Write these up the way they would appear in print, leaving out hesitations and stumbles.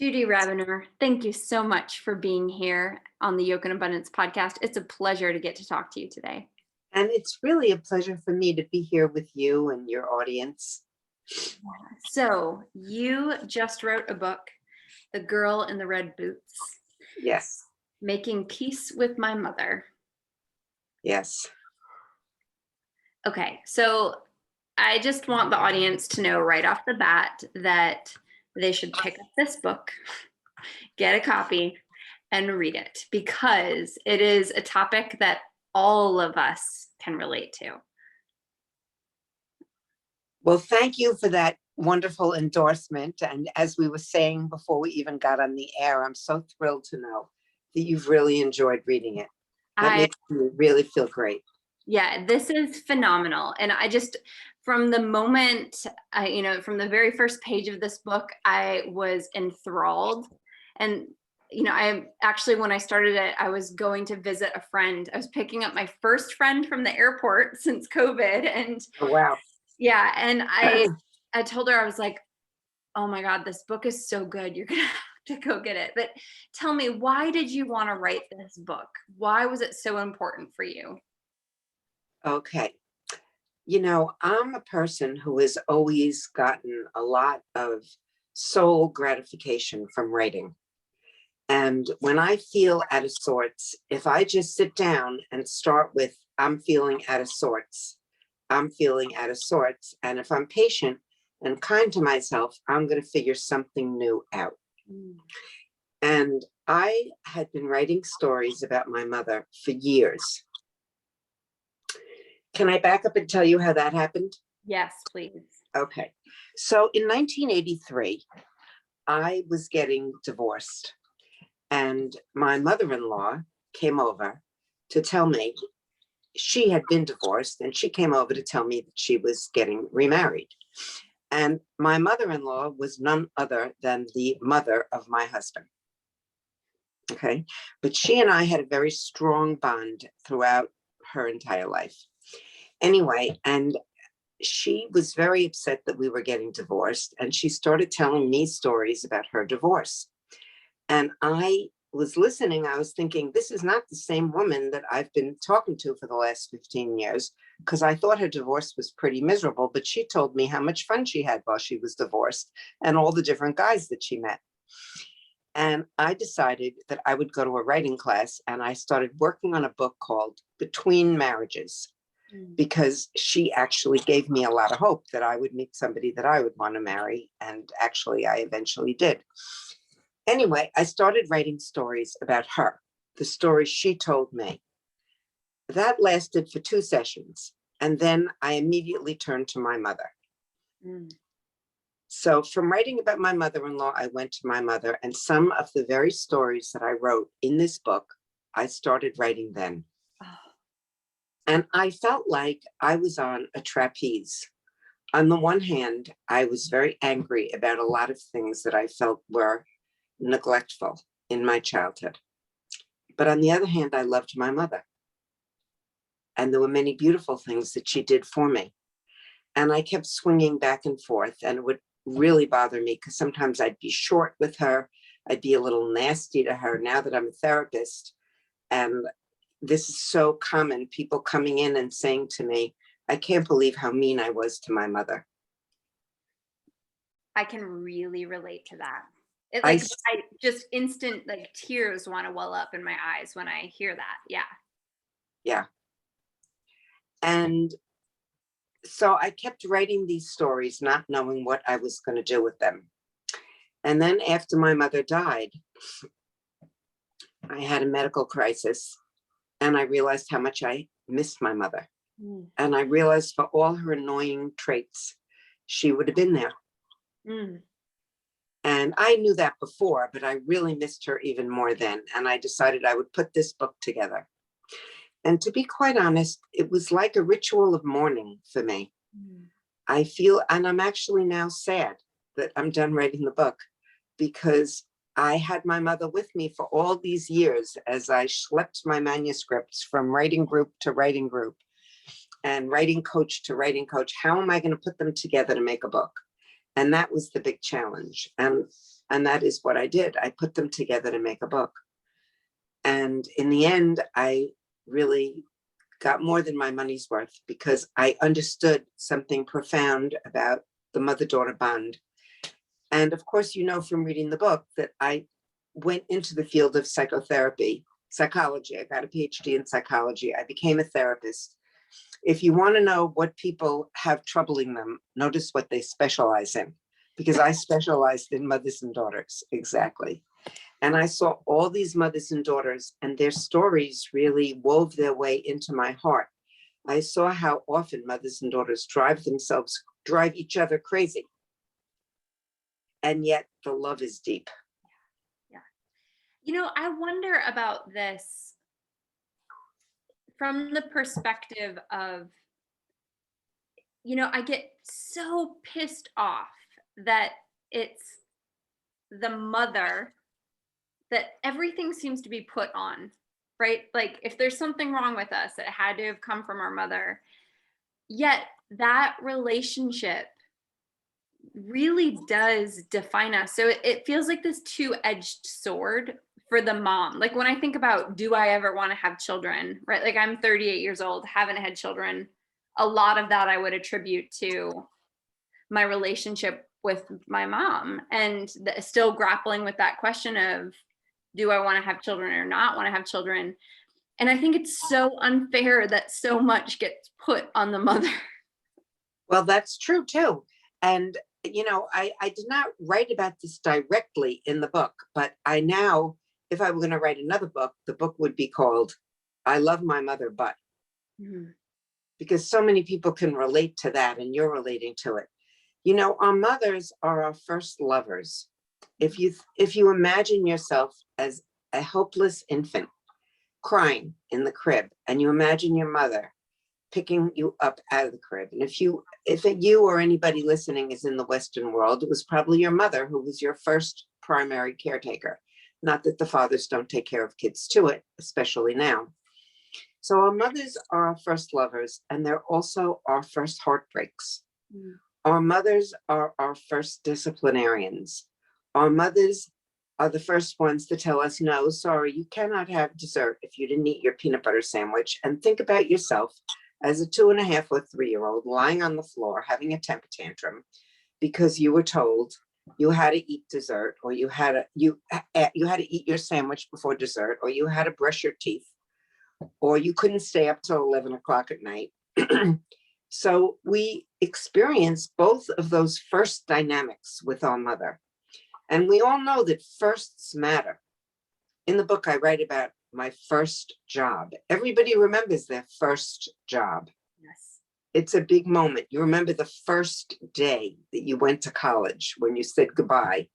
Judy Rabinor, thank you so much for being here on the Yoke and Abundance podcast. It's a pleasure to get to talk to you today. And it's really a pleasure for me to be here with you and your audience. So you just wrote a book, The Girl in the Red Boots. Yes. Making Peace with My Mother. Yes. Okay, so I just want the audience to know right off the bat that they should pick up this book, get a copy, and read it because it is a topic that all of us can relate to. Well, thank you for that wonderful endorsement. And as we were saying before we even got on the air, I'm so thrilled to know that you've really enjoyed reading it. That makes me really feel great. Yeah, this is phenomenal. And I just, from the moment, from the very first page of this book, I was enthralled. And, I actually, when I started it, I was going to visit a friend. I was picking up my first friend from the airport since COVID. And oh, wow. Yeah. And I told her, I was like, oh my God, this book is so good. You're going to have to go get it. But tell me, why did you want to write this book? Why was it so important for you? Okay. I'm a person who has always gotten a lot of soul gratification from writing. And when I feel out of sorts, if I just sit down and start with, I'm feeling out of sorts, I'm feeling out of sorts. And if I'm patient and kind to myself, I'm going to figure something new out. And I had been writing stories about my mother for years. Can I back up and tell you how that happened? Yes, please. Okay. So in 1983, I was getting divorced. And my mother-in-law came over to tell me she had been divorced, and she came over to tell me that she was getting remarried. And my mother-in-law was none other than the mother of my husband. Okay. But she and I had a very strong bond throughout her entire life. Anyway, and she was very upset that we were getting divorced, and she started telling me stories about her divorce. And I was listening, I was thinking, this is not the same woman that I've been talking to for the last 15 years, because I thought her divorce was pretty miserable, but she told me how much fun she had while she was divorced and all the different guys that she met. And I decided that I would go to a writing class, and I started working on a book called Between Marriages, because she actually gave me a lot of hope that I would meet somebody that I would want to marry. And actually, I eventually did. Anyway, I started writing stories about her, the stories she told me. That lasted for 2 sessions. And then I immediately turned to my mother. So from writing about my mother-in-law, I went to my mother, and some of the very stories that I wrote in this book, I started writing then. And I felt like I was on a trapeze. On the one hand, I was very angry about a lot of things that I felt were neglectful in my childhood. But on the other hand, I loved my mother. And there were many beautiful things that she did for me. And I kept swinging back and forth, and it would really bother me because sometimes I'd be short with her. I'd be a little nasty to her now that I'm a therapist. And this is so common, people coming in and saying to me, I can't believe how mean I was to my mother. I can really relate to that. I just instant tears want to well up in my eyes when I hear that. Yeah. Yeah. And so I kept writing these stories, not knowing what I was going to do with them. And then after my mother died, I had a medical crisis, and I realized how much I missed my mother. And I realized for all her annoying traits, she would have been there. And I knew that before, but I really missed her even more then. And I decided I would put this book together. And to be quite honest, it was like a ritual of mourning for me. I feel, and I'm actually now sad that I'm done writing the book, because I had my mother with me for all these years as I schlepped my manuscripts from writing group to writing group and writing coach to writing coach. How am I going to put them together to make a book? And that was the big challenge. And And that is what I did. I put them together to make a book. And in the end, I really got more than my money's worth because I understood something profound about the mother-daughter bond. And of course, you know from reading the book that I went into the field of psychology. I got a PhD in psychology. I became a therapist. If you want to know what people have troubling them, notice what they specialize in, because I specialized in mothers and daughters, exactly. And I saw all these mothers and daughters, and their stories really wove their way into my heart. I saw how often mothers and daughters drive each other crazy. And yet the love is deep. Yeah. You know, I wonder about this from the perspective of, you know, I get so pissed off that it's the mother that everything seems to be put on, right? Like if there's something wrong with us, it had to have come from our mother. Yet that relationship really does define us. So it feels like this two-edged sword for the mom. Like when I think about, do I ever want to have children, right? Like I'm 38 years old, haven't had children. A lot of that I would attribute to my relationship with my mom, and still grappling with that question of, do I want to have children or not want to have children? And I think it's so unfair that so much gets put on the mother. Well, that's true too. And, you know, I did not write about this directly in the book, but I now, if I were going to write another book, the book would be called I Love My Mother, But. Mm-hmm. Because so many people can relate to that, and you're relating to it. You know, our mothers are our first lovers. If you imagine yourself as a helpless infant crying in the crib, and you imagine your mother picking you up out of the crib, and if you or anybody listening is in the Western world, it was probably your mother who was your first primary caretaker. Not that the fathers don't take care of kids to it, especially now. So our mothers are our first lovers, and they're also our first heartbreaks. Mm. Our mothers are our first disciplinarians. Our mothers are the first ones to tell us, no, sorry, you cannot have dessert if you didn't eat your peanut butter sandwich. And think about yourself as a 2.5 or 3-year-old lying on the floor having a temper tantrum because you were told you had to eat dessert, or you had to eat your sandwich before dessert, or you had to brush your teeth, or you couldn't stay up till 11 o'clock at night. So we experience both of those first dynamics with our mother. And we all know that firsts matter. In the book, I write about my first job. Everybody remembers their first job. Yes. It's a big moment. You remember the first day that you went to college when you said goodbye,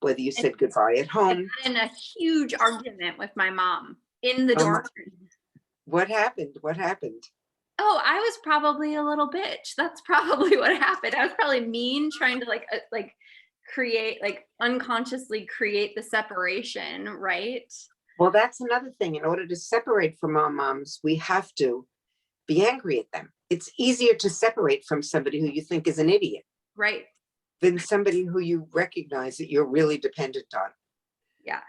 whether you said goodbye at home. I got in a huge argument with my mom in the dormitory. What happened? What happened? Oh, I was probably a little bitch. That's probably what happened. I was probably mean, trying to create, unconsciously create the separation, right? Well, that's another thing. In order to separate from our moms, we have to be angry at them. It's easier to separate from somebody who you think is an idiot. Right. Than somebody who you recognize that you're really dependent on. Yeah.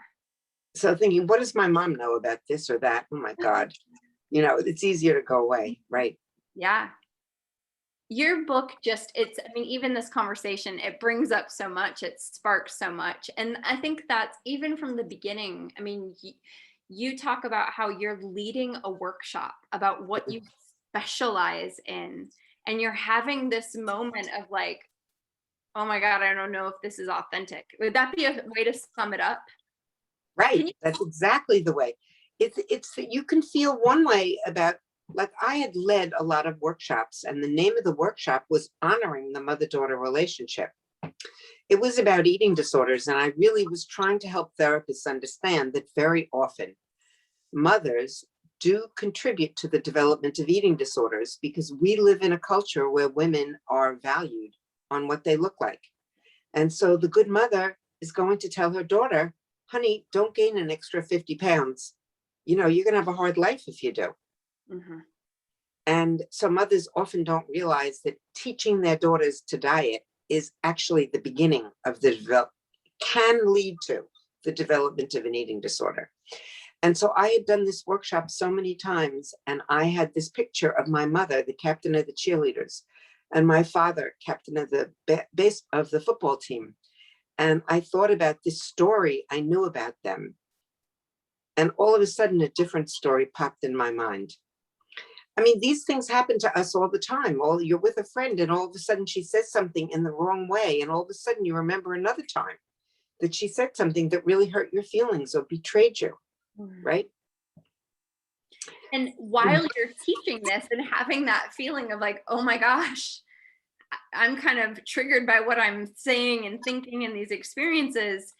So thinking, what does my mom know about this or that? Oh my God. You know, it's easier to go away, right? Yeah. Your book even this conversation, it brings up so much, it sparks so much. And I think that's even from the beginning. I mean, you talk about how you're leading a workshop about what you specialize in, and you're having this moment of like, oh my God, I don't know if this is authentic. Would that be a way to sum it up? Right. That's exactly the way. It's that you can feel one way about, like I had led a lot of workshops, and the name of the workshop was Honoring the Mother-Daughter Relationship. It was about eating disorders, and I really was trying to help therapists understand that very often mothers do contribute to the development of eating disorders, because we live in a culture where women are valued on what they look like. And so the good mother is going to tell her daughter, honey, don't gain an extra 50 pounds. You know, you're going to have a hard life if you do. Mm-hmm. And so mothers often don't realize that teaching their daughters to diet is actually the beginning of the can lead to the development of an eating disorder. And so I had done this workshop so many times, and I had this picture of my mother, the captain of the cheerleaders, and my father, captain of the base of the football team. And I thought about this story I knew about them. And all of a sudden, a different story popped in my mind. I mean, these things happen to us all the time. You're with a friend, and all of a sudden she says something in the wrong way. And all of a sudden you remember another time that she said something that really hurt your feelings or betrayed you, right? And while you're teaching this and having that feeling of like, oh my gosh, I'm kind of triggered by what I'm saying and thinking in these experiences,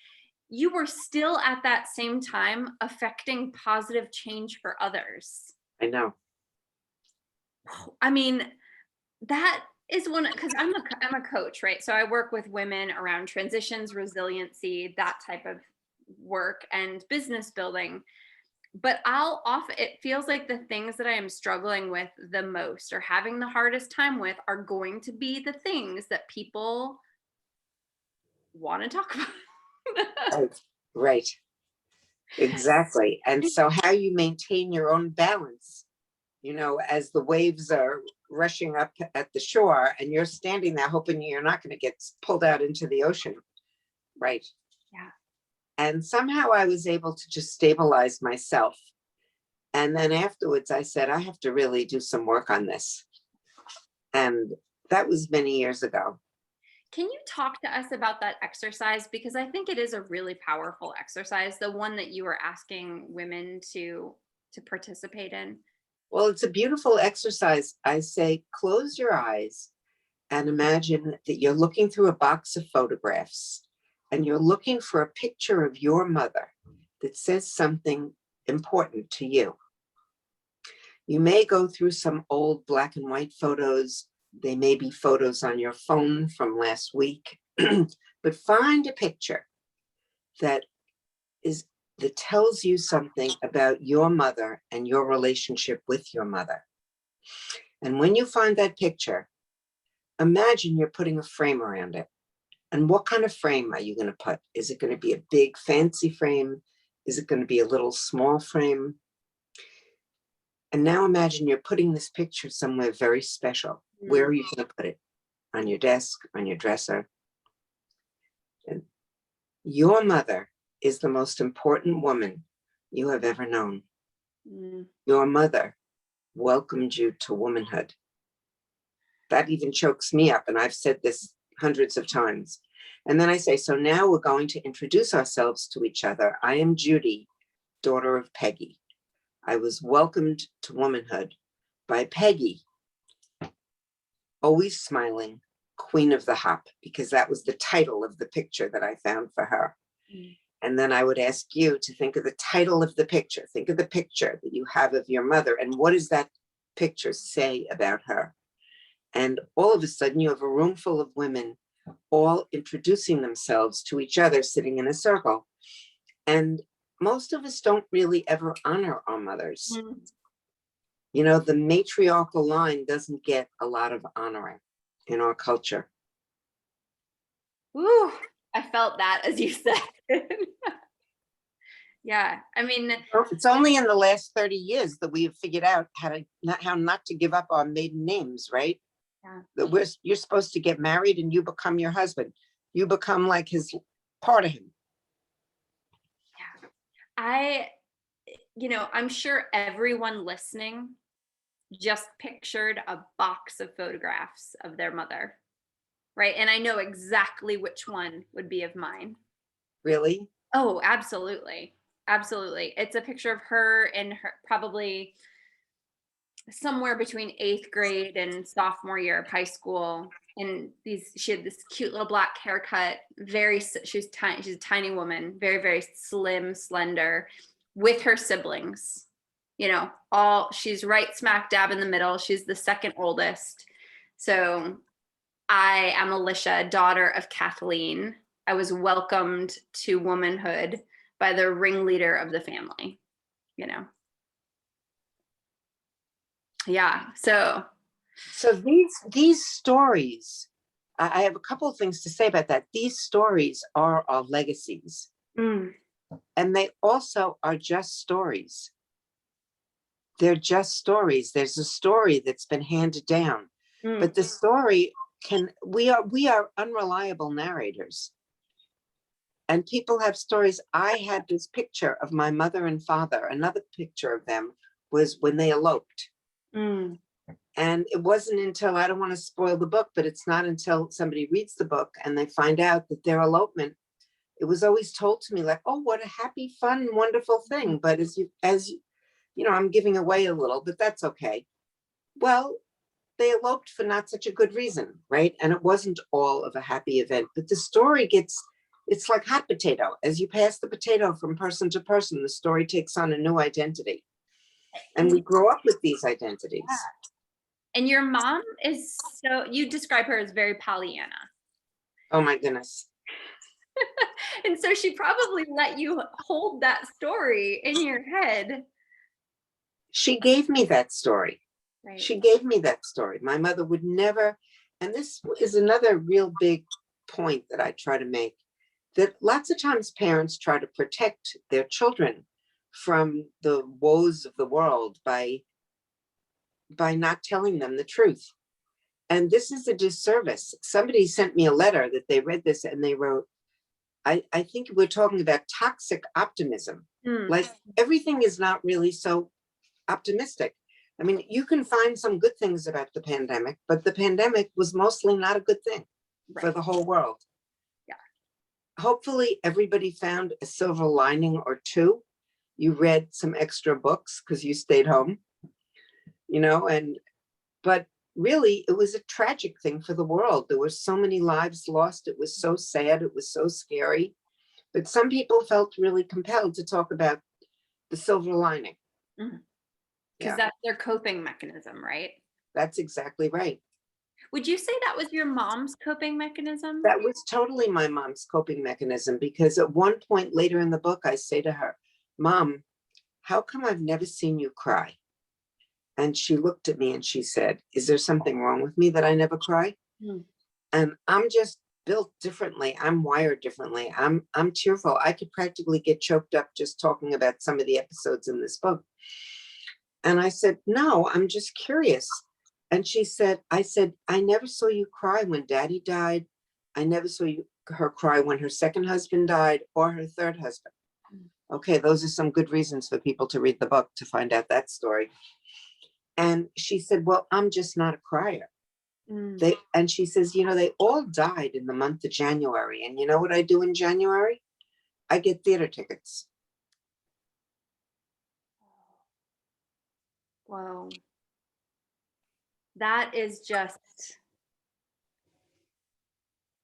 you were still at that same time affecting positive change for others. I know. I mean, that is one, because I'm a coach, right? So I work with women around transitions, resiliency, that type of work, and business building. But it feels like the things that I am struggling with the most or having the hardest time with are going to be the things that people want to talk about. Right. Exactly. And so how you maintain your own balance, as the waves are rushing up at the shore and you're standing there hoping you're not going to get pulled out into the ocean. Right. Yeah. And somehow I was able to just stabilize myself. And then afterwards I said, I have to really do some work on this. And that was many years ago. Can you talk to us about that exercise? Because I think it is a really powerful exercise, the one that you were asking women to participate in. Well, it's a beautiful exercise. I say, close your eyes and imagine that you're looking through a box of photographs and you're looking for a picture of your mother that says something important to you. You may go through some old black and white photos. They may be photos on your phone from last week, but find a picture that tells you something about your mother and your relationship with your mother. And when you find that picture, imagine you're putting a frame around it. And what kind of frame are you going to put? Is it going to be a big fancy frame? Is it going to be a little small frame? And now imagine you're putting this picture somewhere very special. Where are you going to put it? On your desk, on your dresser? And your mother is the most important woman you have ever known. Your mother welcomed you to womanhood. That even chokes me up, and I've said this hundreds of times. And then I say, so now we're going to introduce ourselves to each other. I am Judy, daughter of Peggy. I was welcomed to womanhood by Peggy, always smiling, Queen of the Hop, because that was the title of the picture that I found for her. And then I would ask you to think of the title of the picture. Think of the picture that you have of your mother, and what does that picture say about her? And all of a sudden you have a room full of women all introducing themselves to each other, sitting in a circle. And most of us don't really ever honor our mothers. The matriarchal line doesn't get a lot of honoring in our culture. Ooh, I felt that as you said. Yeah, I mean, it's only in the last 30 years that we have figured out how not to give up our maiden names, right? Yeah. That you're supposed to get married and you become your husband. You become like his part of him. Yeah. I'm sure everyone listening just pictured a box of photographs of their mother, right? And I know exactly which one would be of mine. Really? Oh, absolutely. Absolutely. It's a picture of her in her probably somewhere between 8th grade and sophomore year of high school. And she had this cute little black haircut, she's tiny, she's a tiny woman, very, very slim, slender, with her siblings. She's right smack dab in the middle. She's the second oldest. So I am Alisha, daughter of Kathleen. I was welcomed to womanhood by the ringleader of the family, Yeah. So these stories I have a couple of things to say about that. These stories are our legacies. And they also are just stories. They're just stories. There's a story that's been handed down, but the story we are unreliable narrators. And people have stories. I had this picture of my mother and father. Another picture of them was when they eloped. And it wasn't until, I don't want to spoil the book, but it's not until somebody reads the book and they find out that their elopement, it was always told to me like, oh, what a happy, fun, wonderful thing. But as you know, I'm giving away a little, but that's okay. Well, they eloped for not such a good reason, right? And it wasn't all of a happy event, but the story it's like hot potato. As you pass the potato from person to person, the story takes on a new identity. And we grow up with these identities. And your mom is, so you describe her as very Pollyanna. Oh my goodness. And so she probably let you hold that story in your head. She gave me that story. Right. She gave me that story. My mother would never, and this is another real big point that I try to make, that lots of times parents try to protect their children from the woes of the world by not telling them the truth. And this is a disservice. Somebody sent me a letter that they read this and they wrote, I think we're talking about toxic optimism. Like everything is not really so optimistic. I mean, you can find some good things about the pandemic, but the pandemic was mostly not a good thing for the whole world. Yeah. Hopefully everybody found a silver lining or two. You read some extra books because you stayed home, you know, but really it was a tragic thing for the world. There were so many lives lost. It was so sad. It was so scary. But some people felt really compelled to talk about the silver lining. Because that's their coping mechanism, right? That's exactly right. Would you say that was your mom's coping mechanism? That was totally my mom's coping mechanism, because at one point later in the book, I say to her, Mom, how come I've never seen you cry? And she looked at me and she said, is there something wrong with me that I never cry? And I'm just built differently. I'm wired differently. I'm tearful. I could practically get choked up just talking about some of the episodes in this book. And I said, no, I'm just curious. And she said, I said, I never saw you cry when Daddy died. I never saw her cry when her second husband died or her third husband. Okay, those are some good reasons for people to read the book to find out that story. And she said, well, I'm just not a crier. And she says, you know, they all died in the month of January. And you know what I do in January? I get theater tickets. Whoa. That is just,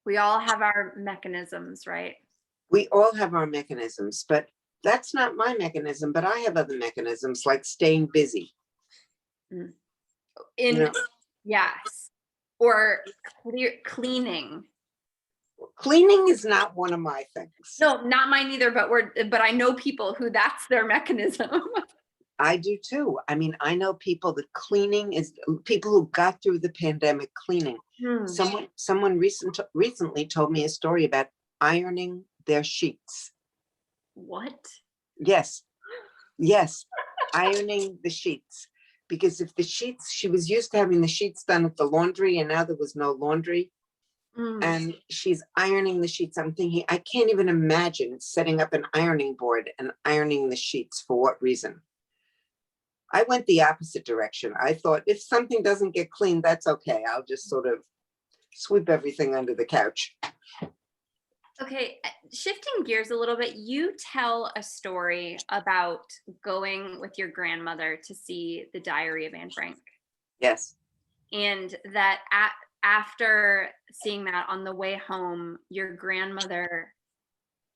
we all have our mechanisms, right? We all have our mechanisms, but that's not my mechanism, but I have other mechanisms like staying busy. Yes. Or cleaning. Cleaning is not one of my things. No, not mine either, but I know people who that's their mechanism. I do too. I mean, I know people that cleaning is people who got through the pandemic cleaning. Someone recently told me a story about ironing their sheets. What? Yes, ironing the sheets. Because if the sheets, she was used to having the sheets done at the laundry and now there was no laundry. And she's ironing the sheets. I'm thinking, I can't even imagine setting up an ironing board and ironing the sheets. For what reason? I went the opposite direction. I thought if something doesn't get cleaned, that's okay. I'll just sort of sweep everything under the couch. Okay, shifting gears a little bit, you tell a story about going with your grandmother to see The Diary of Anne Frank. Yes. And that after seeing that on the way home, your grandmother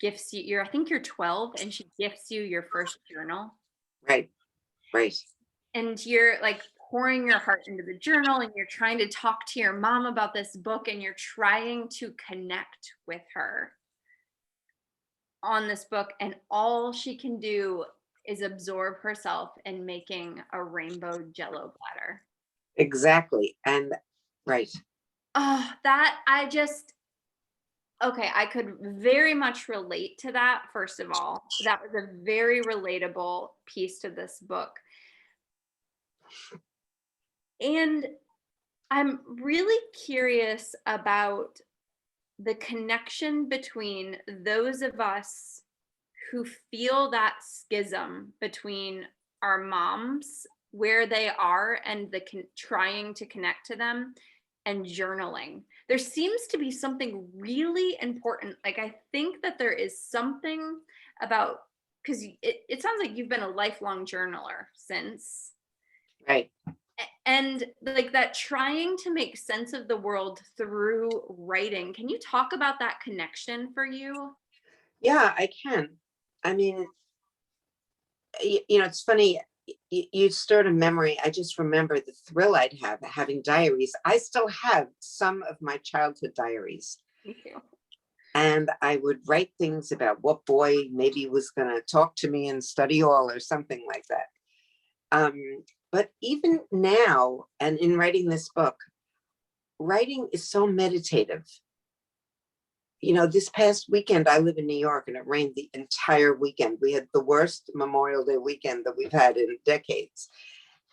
gifts you, I think you're 12, and she gifts you your first journal. Right. And you're like pouring your heart into the journal and you're trying to talk to your mom about this book and you're trying to connect with her on this book, and all she can do is absorb herself in making a rainbow Jello platter. Exactly. And right. Oh, that I just, okay, I could very much relate to that. First of all, that was a very relatable piece to this book. And I'm really curious about the connection between those of us who feel that schism between our moms, where they are, and trying to connect to them, and journaling. There seems to be something really important. Like, I think that there is something about, because it sounds like you've been a lifelong journaler since, Right. and like that trying to make sense of the world through writing. Can you talk about that connection for you? Yeah, I can. I mean, it's funny. You stirred a memory. I just remember the thrill I'd have having diaries. I still have some of my childhood diaries. Me too. And I would write things about what boy maybe was going to talk to me in study hall or something like that. But even now, and in writing this book, writing is so meditative. This past weekend, I live in New York and it rained the entire weekend. We had the worst Memorial Day weekend that we've had in decades.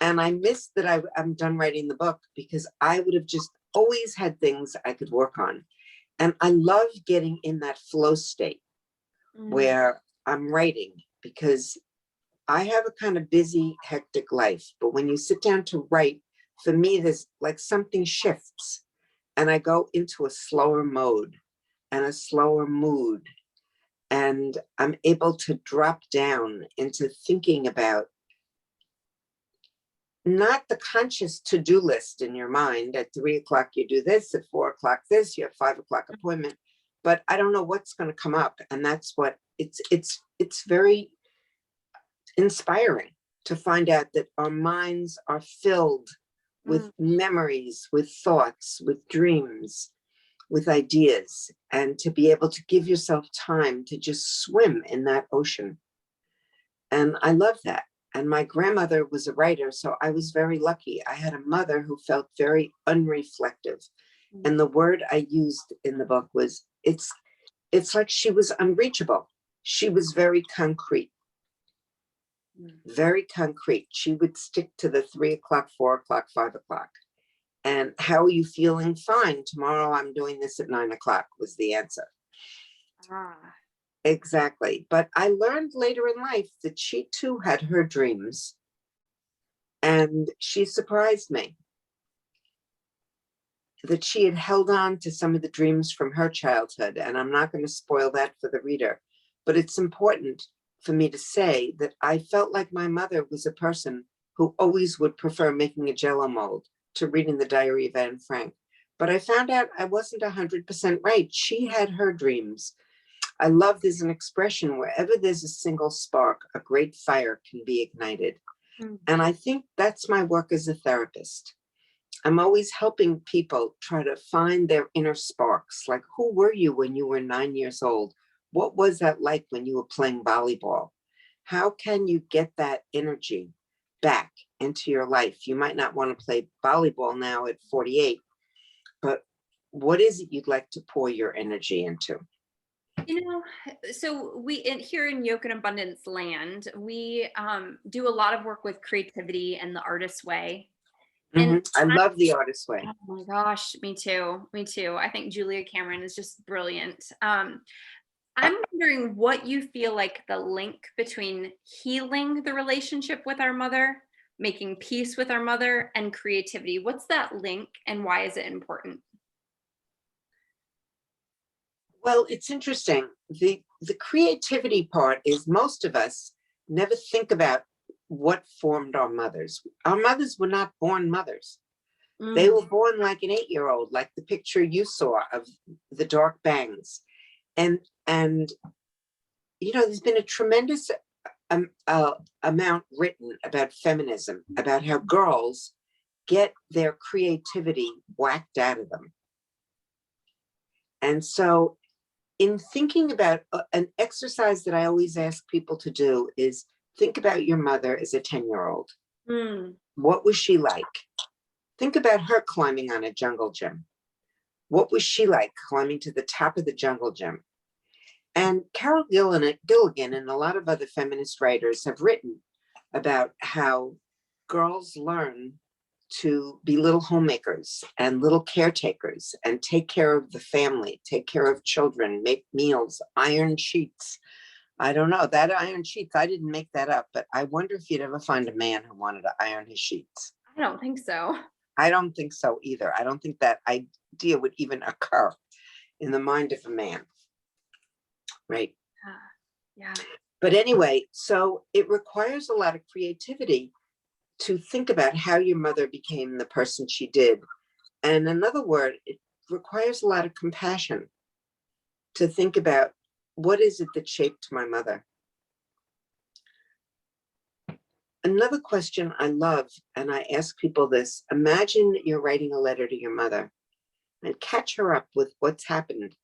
And I missed that I'm done writing the book, because I would have just always had things I could work on. And I love getting in that flow state where I'm writing, because I have a kind of busy, hectic life. But when you sit down to write, for me, there's like something shifts and I go into a slower mode and a slower mood. And I'm able to drop down into thinking about not the conscious to-do list in your mind. At 3:00, you do this, at 4:00, this, you have 5:00 appointment, but I don't know what's going to come up. And that's what it's very inspiring to find out that our minds are filled with memories, with thoughts, with dreams, with ideas, and to be able to give yourself time to just swim in that ocean. And I love that. And my grandmother was a writer, so I was very lucky. I had a mother who felt very unreflective. And the word I used in the book was, it's like she was unreachable. She was very concrete. Very concrete. She would stick to the 3:00, 4:00, 5:00. And how are you feeling? Fine. Tomorrow I'm doing this at 9:00 was the answer. Exactly. But I learned later in life that she too had her dreams. And she surprised me that she had held on to some of the dreams from her childhood. And I'm not going to spoil that for the reader, but it's important for me to say that I felt like my mother was a person who always would prefer making a Jell-O mold to reading the Diary of Anne Frank. But I found out I wasn't 100% right. She had her dreams. I love there's an expression, wherever there's a single spark, a great fire can be ignited. And I think that's my work as a therapist. I'm always helping people try to find their inner sparks. Like, who were you when you were 9 years old? What was that like when you were playing volleyball? How can you get that energy back into your life? You might not want to play volleyball now at 48, but what is it you'd like to pour your energy into? So here in Yoke and Abundance Land, we do a lot of work with creativity and the artist's way. And I love the artist's way. Oh my gosh, me too. Me too. I think Julia Cameron is just brilliant. I'm wondering what you feel like the link between healing the relationship with our mother, making peace with our mother, and creativity. What's that link and why is it important? Well, it's interesting. The creativity part is most of us never think about what formed our mothers. Our mothers were not born mothers. They were born like an 8-year-old, like the picture you saw of the dark bangs. And there's been a tremendous amount written about feminism, about how girls get their creativity whacked out of them. And so in thinking about an exercise that I always ask people to do is think about your mother as a 10-year-old. What was she like? Think about her climbing on a jungle gym. What was she like climbing to the top of the jungle gym? And Carol Gilligan and a lot of other feminist writers have written about how girls learn to be little homemakers and little caretakers and take care of the family, take care of children, make meals, iron sheets. I don't know, that iron sheets, I didn't make that up, but I wonder if you'd ever find a man who wanted to iron his sheets. I don't think so. I don't think so either. I don't think that idea would even occur in the mind of a man. Right. Yeah. But anyway, so it requires a lot of creativity to think about how your mother became the person she did. And another word, it requires a lot of compassion to think about what is it that shaped my mother. Another question I love, and I ask people this, imagine you're writing a letter to your mother and catch her up with what's happened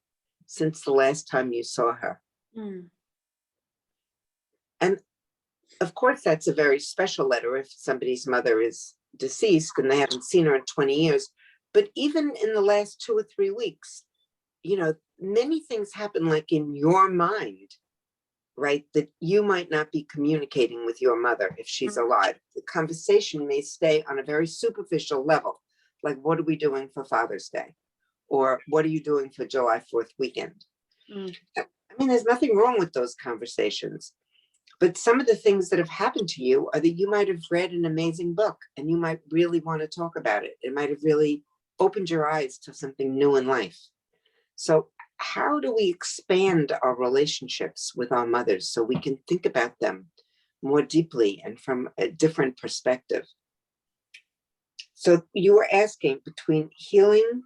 since the last time you saw her. Mm. And of course, that's a very special letter if somebody's mother is deceased and they haven't seen her in 20 years. But even in the last 2 or 3 weeks, you know, many things happen like in your mind, right? That you might not be communicating with your mother if she's alive. The conversation may stay on a very superficial level. Like, what are we doing for Father's Day? Or what are you doing for July 4th weekend? Mm. I mean, there's nothing wrong with those conversations. But some of the things that have happened to you are that you might have read an amazing book and you might really want to talk about it. It might have really opened your eyes to something new in life. So how do we expand our relationships with our mothers so we can think about them more deeply and from a different perspective? So you were asking between healing,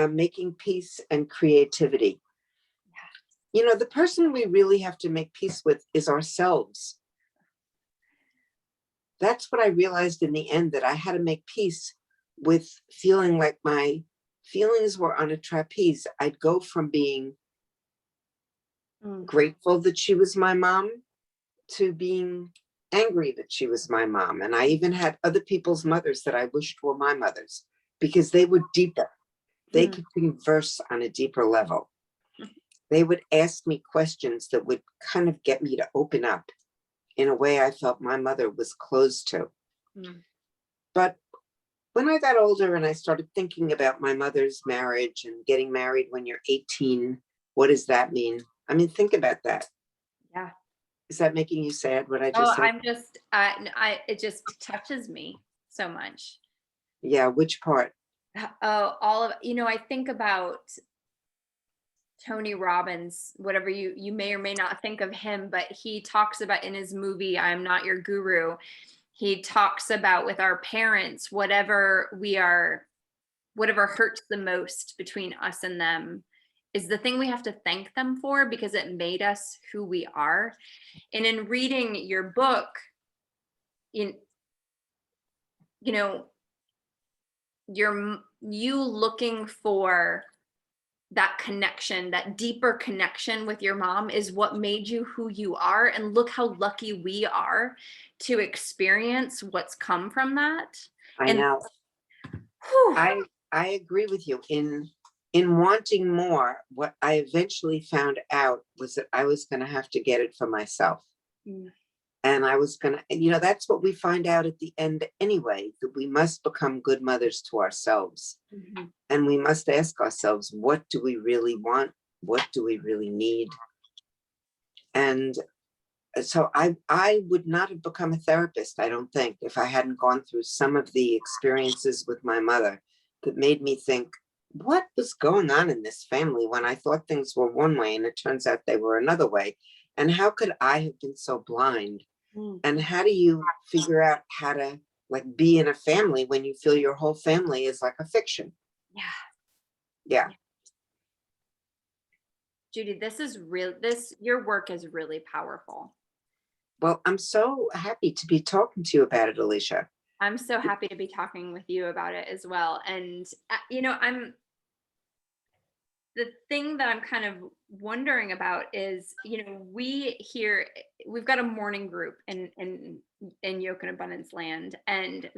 making peace, and creativity. You know, the person we really have to make peace with is ourselves. That's what I realized in the end, that I had to make peace with feeling like my feelings were on a trapeze. I'd go from being grateful that she was my mom to being angry that she was my mom. And I even had other people's mothers that I wished were my mothers because they were deeper. They could converse on a deeper level. They would ask me questions that would kind of get me to open up in a way I felt my mother was closed to. But when I got older and I started thinking about my mother's marriage and getting married when you're 18, what does that mean? I mean, think about that. Yeah. Is that making you sad, what I just said? I'm just, it just touches me so much. Yeah, which part? Oh, all of, I think about Tony Robbins, whatever you may or may not think of him, but he talks about in his movie, I'm Not Your Guru. He talks about with our parents, whatever hurts the most between us and them is the thing we have to thank them for because it made us who we are. And in reading your book, you looking for that connection, that deeper connection with your mom is what made you who you are. And look how lucky we are to experience what's come from that. I know. I agree with you. In wanting more, what I eventually found out was that I was going to have to get it for myself. And I was going to, that's what we find out at the end anyway, that we must become good mothers to ourselves. And we must ask ourselves, what do we really want? What do we really need? And so I would not have become a therapist, I don't think, if I hadn't gone through some of the experiences with my mother that made me think, what was going on in this family when I thought things were one way and it turns out they were another way? And how could I have been so blind? And how do you figure out how to be in a family when you feel your whole family is like a fiction? Yeah. Judy, your work is really powerful. Well, I'm so happy to be talking to you about it, Alisha. I'm so happy to be talking with you about it as well. And, the thing that I'm kind of wondering about is, we've got a morning group in Yoke and Abundance Land, and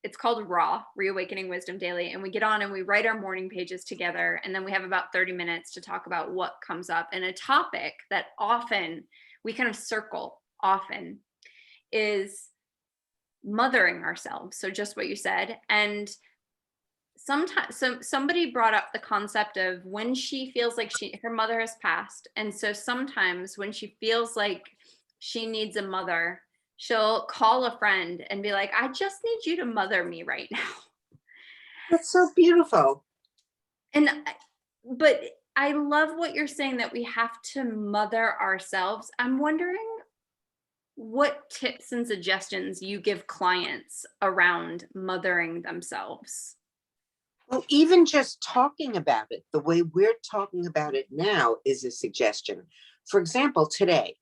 it's called Reawakening Wisdom Daily, and we get on and we write our morning pages together, and then we have about 30 minutes to talk about what comes up. And a topic that often we kind of circle often is mothering ourselves. So just what you said. And sometimes somebody brought up the concept of when she feels like her mother has passed, and so sometimes when she feels like she needs a mother, she'll call a friend and be like, I just need you to mother me right now. That's so beautiful. But I love what you're saying, that we have to mother ourselves. I'm wondering what tips and suggestions you give clients around mothering themselves. Well, even just talking about it, the way we're talking about it now is a suggestion. For example, today,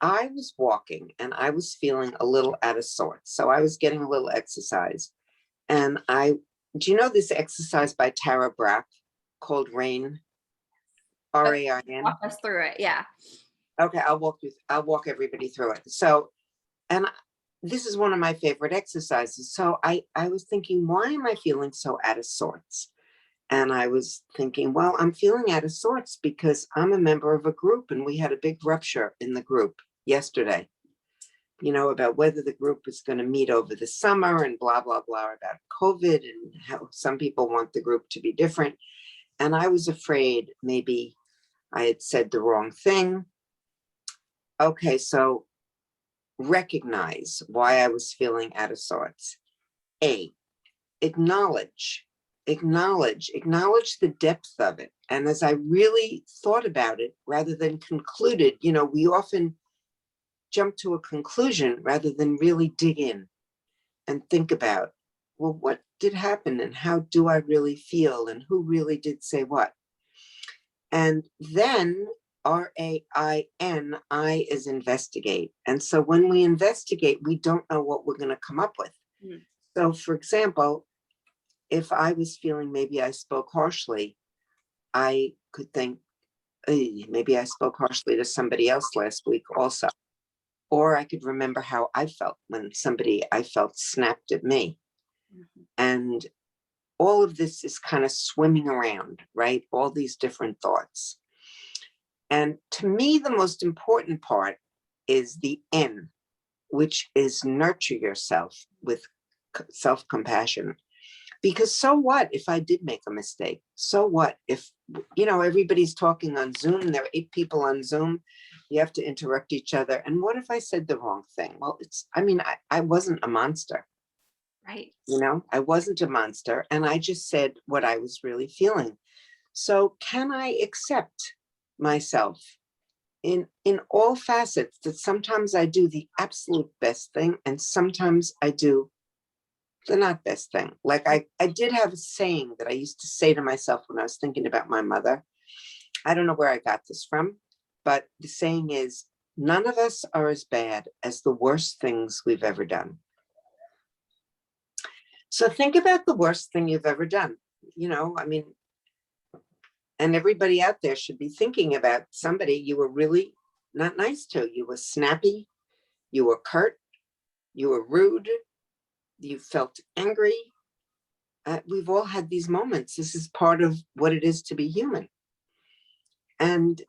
I was walking and I was feeling a little out of sorts. So I was getting a little exercise. And do you know this exercise by Tara Brach called RAIN? RAIN? Walk us through it. Yeah. Okay, I'll walk everybody through it. So, and this is one of my favorite exercises. So I was thinking, why am I feeling so out of sorts? And I was thinking, well, I'm feeling out of sorts because I'm a member of a group and we had a big rupture in the group yesterday, about whether the group is going to meet over the summer and blah, blah, blah, about COVID and how some people want the group to be different. And I was afraid maybe I had said the wrong thing. Okay, so recognize why I was feeling out of sorts. Acknowledge the depth of it. And as I really thought about it, rather than concluded, we often jump to a conclusion rather than really dig in and think about, well, what did happen and how do I really feel and who really did say what? And then RAIN, I is investigate. And so when we investigate, we don't know what we're going to come up with. Mm. So for example, if I was feeling maybe I spoke harshly, I could think, maybe I spoke harshly to somebody else last week also. Or I could remember how I felt when somebody I felt snapped at me. Mm-hmm. And all of this is kind of swimming around, right? All these different thoughts. And to me, the most important part is the N, which is nurture yourself with self-compassion. Because so what if I did make a mistake? So what if, everybody's talking on Zoom, there are 8 people on Zoom, you have to interrupt each other. And what if I said the wrong thing? Well, I wasn't a monster. Right. I wasn't a monster. And I just said what I was really feeling. So can I accept myself in all facets, that sometimes I do the absolute best thing and sometimes I do the not best thing? Like I did have a saying that I used to say to myself when I was thinking about my mother. I don't know where I got this from, but the saying is, none of us are as bad as the worst things we've ever done. So think about the worst thing you've ever done. And everybody out there should be thinking about somebody you were really not nice to. You were snappy, you were curt, you were rude, you felt angry. We've all had these moments. This is part of what it is to be human. And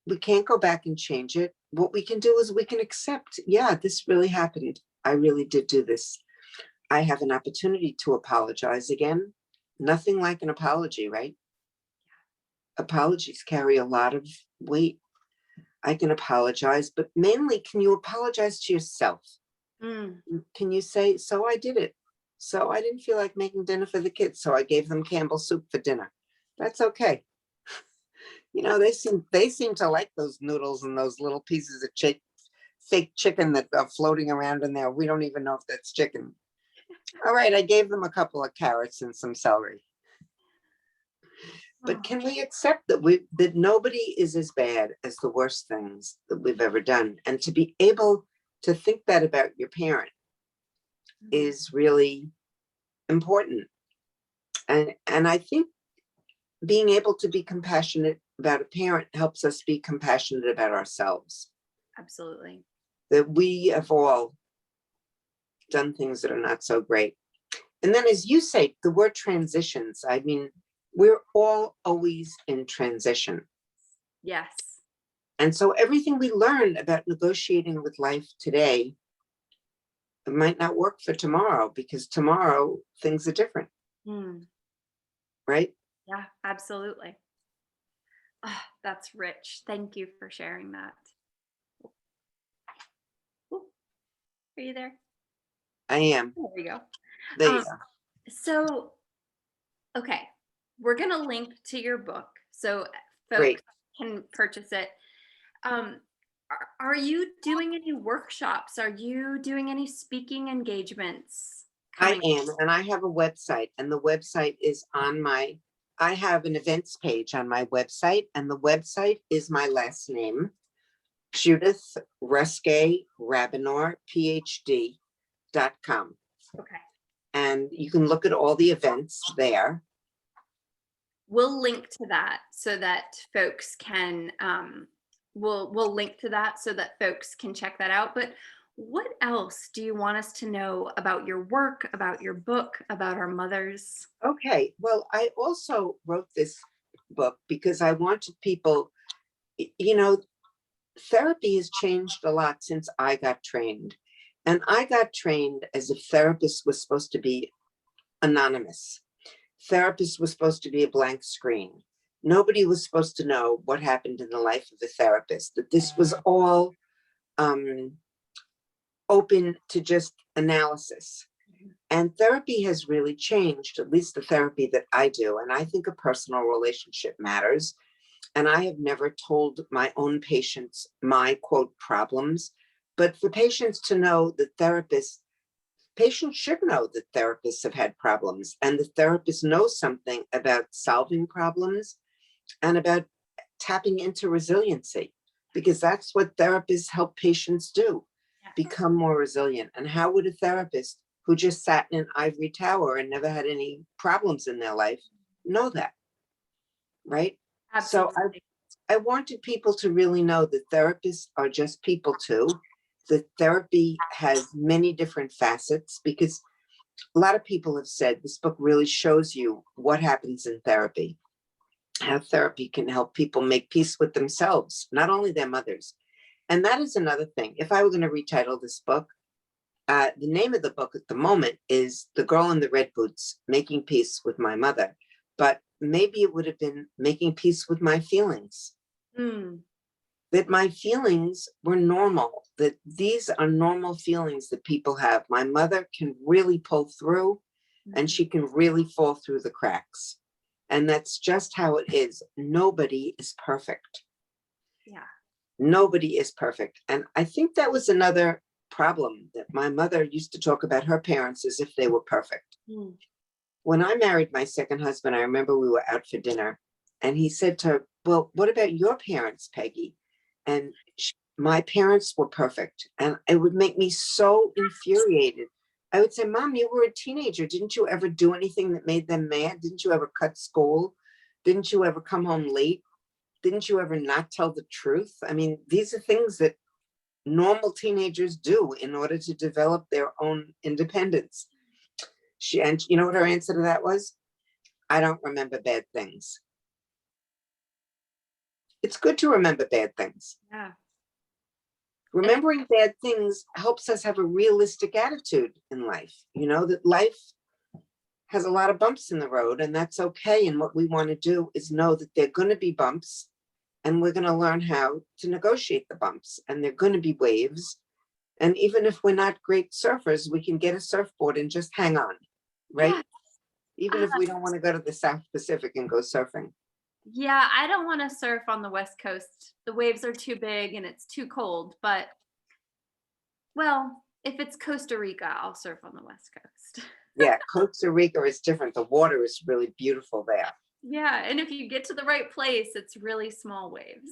we can't go back and change it. What we can do is we can accept, yeah, this really happened. I really did do this. I have an opportunity to apologize again. Nothing like an apology, right? Apologies carry a lot of weight. I can apologize, but mainly, can you apologize to yourself? Mm. Can you say, so I did it. So I didn't feel like making dinner for the kids, so I gave them Campbell's soup for dinner. That's okay. They seem to like those noodles and those little pieces of fake chicken that are floating around in there. We don't even know if that's chicken. All right, I gave them a couple of carrots and some celery. But can we accept that nobody is as bad as the worst things that we've ever done? And to be able to think that about your parent is really important. And I think being able to be compassionate about a parent helps us be compassionate about ourselves. Absolutely. That we have all done things that are not so great. And then, as you say, the word transitions, I mean, we're all always in transition. Yes. And so everything we learn about negotiating with life today, it might not work for tomorrow, because tomorrow things are different. Right? Yeah, absolutely. Oh, that's rich. Thank you for sharing that. Ooh, are you there? I am. There we go. There you go. So, okay, we're going to link to your book so folks Great. can purchase it. Are you doing any workshops? Are you doing any speaking engagements? I am, and I have a website, and the website is on my, I have an events page on my website, and the website is my last name, Judith Rabinor, PhD.com. Okay. And you can look at all the events there. We'll link to that so that folks can, we'll link to that so that folks can check that out. But what else do you want us to know about your work, about your book, about our mothers? Okay, well, I also wrote this book because I wanted people, you know, therapy has changed a lot since I got trained. And I got trained as a therapist was supposed to be anonymous. Therapist was supposed to be a blank screen. Nobody was supposed to know what happened in the life of a therapist, that this was all open to just analysis. And therapy has really changed, at least the therapy that I do. And I think a personal relationship matters. And I have never told my own patients my quote problems, but for patients to know that patients should know that therapists have had problems, and the therapist knows something about solving problems and about tapping into resiliency, because that's what therapists help patients do, become more resilient. And how would a therapist who just sat in an ivory tower and never had any problems in their life know that? Right? Absolutely. So I wanted people to really know that therapists are just people too. That therapy has many different facets, because a lot of people have said this book really shows you what happens in therapy, how therapy can help people make peace with themselves, not only their mothers. And that is another thing. If I were going to retitle this book, the name of the book at the moment is The Girl in the Red Boots, Making Peace with My Mother. But maybe it would have been Making Peace with My Feelings. That my feelings were normal, that these are normal feelings that people have. My mother can really pull through, and she can really fall through the cracks. And that's just how it is. Nobody is perfect. Yeah. Nobody is perfect. And I think that was another problem, that my mother used to talk about her parents as if they were perfect. When I married my second husband, I remember we were out for dinner, and he said to her, well, what about your parents, Peggy? And my parents were perfect. And it would make me so infuriated. I would say, Mom, you were a teenager. Didn't you ever do anything that made them mad? Didn't you ever cut school? Didn't you ever come home late? Didn't you ever not tell the truth? I mean, these are things that normal teenagers do in order to develop their own independence. And you know what her answer to that was? I don't remember bad things. It's good to remember bad things. Yeah. Remembering bad things helps us have a realistic attitude in life. You know, that life has a lot of bumps in the road, and that's okay. And what we want to do is know that there are going to be bumps, and we're going to learn how to negotiate the bumps, and they're going to be waves. And even if we're not great surfers, we can get a surfboard and just hang on, right? Yeah. Even if we don't want to go to the South Pacific and go surfing. Yeah, I don't want to surf on the West Coast. The waves are too big and it's too cold. But, well, if it's Costa Rica, I'll surf on the West Coast. Yeah, Costa Rica is different. The water is really beautiful there. Yeah, and if you get to the right place, it's really small waves.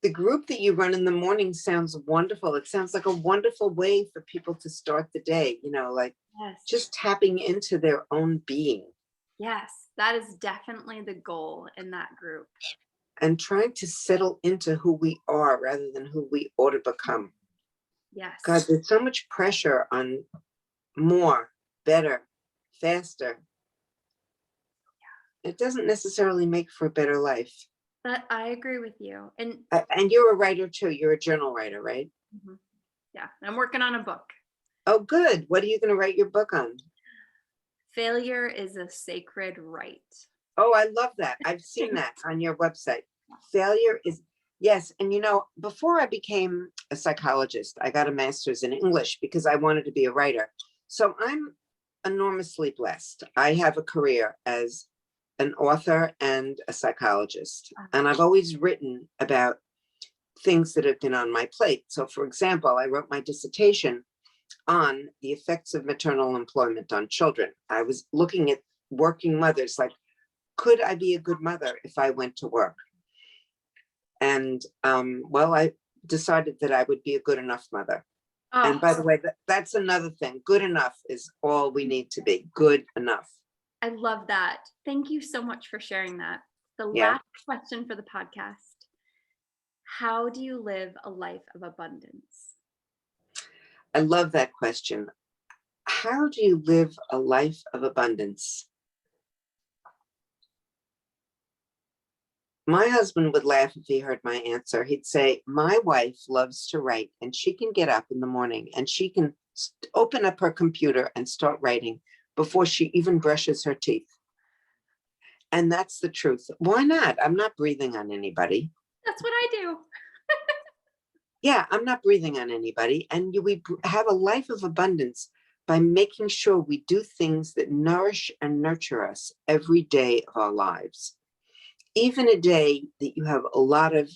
The group that you run in the morning sounds wonderful. It sounds like a wonderful way for people to start the day, you know, like just tapping into their own being. Yes. That is definitely the goal in that group. And trying to settle into who we are rather than who we ought to become. Yes. God, there's so much pressure on more, better, faster. It doesn't necessarily make for a better life. But I agree with you. And you're a writer too. You're a journal writer, right? yeah, I'm working on a book. Oh, good. What are you going to write your book on? Failure is a sacred right. Oh, I love that. I've seen that on your website. Failure is, yes. And before I became a psychologist, I got a master's in English because I wanted to be a writer. So I'm enormously blessed. I have a career as an author and a psychologist. And I've always written about things that have been on my plate. So for example, I wrote my dissertation on the effects of maternal employment on children. I was looking at working mothers, like, could I be a good mother if I went to work? And well, I decided that I would be a good enough mother. Oh, and by the way, that's another thing. Good enough is all we need to be. Good enough. I love that. Thank you so much for sharing that. The Yeah. last question for the podcast. How do you live a life of abundance? I love that question. How do you live a life of abundance? My husband would laugh if he heard my answer. He'd say, my wife loves to write, and she can get up in the morning and she can open up her computer and start writing before she even brushes her teeth. And that's the truth. Why not? I'm not breathing on anybody. That's what I do. Yeah, I'm not breathing on anybody. And we have a life of abundance by making sure we do things that nourish and nurture us every day of our lives. Even a day that you have a lot of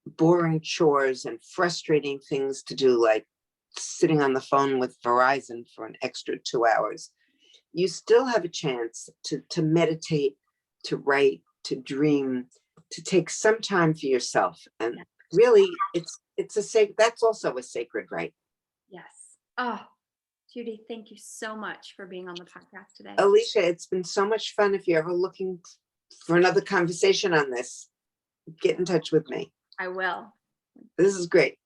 boring chores and frustrating things to do, like sitting on the phone with Verizon for an extra 2 hours, you still have a chance to meditate, to write, to dream, to take some time for yourself. And really, that's also a sacred right. Yes. Oh, Judy, thank you so much for being on the podcast today. Alisha, it's been so much fun. If you're ever looking for another conversation on this, get in touch with me. I will. This is great.